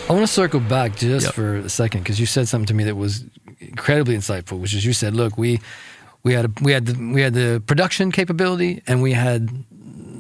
I want to circle back just for a second, because you said something to me that was incredibly insightful, which is you said, look, we had the production capability, and we had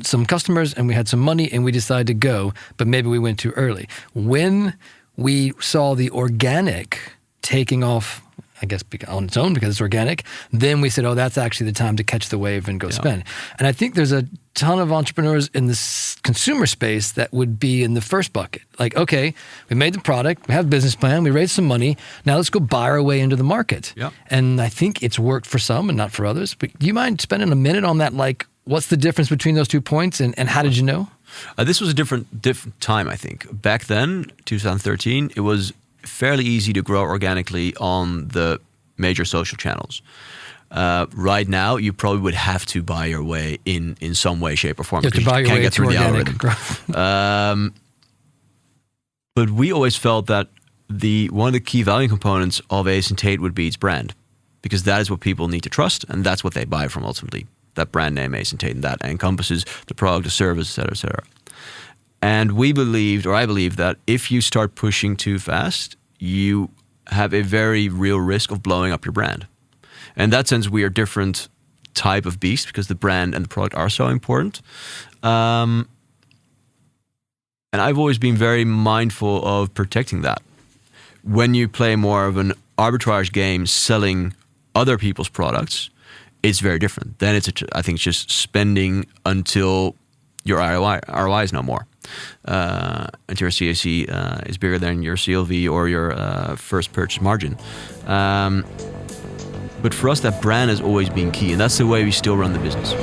some customers, and we had some money, and we decided to go, but maybe we went too early. When we saw the organic taking off, I guess on its own because it's organic, then we said, oh, that's actually the time to catch the wave and go spend. And I think there's a ton of entrepreneurs in this consumer space that would be in the first bucket. Like, okay, we made the product, we have a business plan, we raised some money, now let's go buy our way into the market. Yeah. And I think it's worked for some and not for others. But do you mind spending a minute on that? Like, what's the difference between those 2 points, and how did you know? This was a different time, I think. Back then, 2013, it was fairly easy to grow organically on the major social channels. Right now, you probably would have to buy your way in some way, shape, or form. You have to buy your way to organic growth. But we always felt that one of the key value components of Ace Tate would be its brand, because that is what people need to trust, and that's what they buy from ultimately. That brand name, Ace Tate, and that encompasses the product, the service, et cetera, et cetera. And we believed, or I believe, that if you start pushing too fast, you have a very real risk of blowing up your brand. In that sense, we are a different type of beast because the brand and the product are so important. And I've always been very mindful of protecting that. When you play more of an arbitrage game selling other people's products, it's very different. Then I think it's just spending until your ROI is no more. Until your CAC is bigger than your CLV or your first purchase margin. But for us, that brand has always been key, and that's the way we still run the business.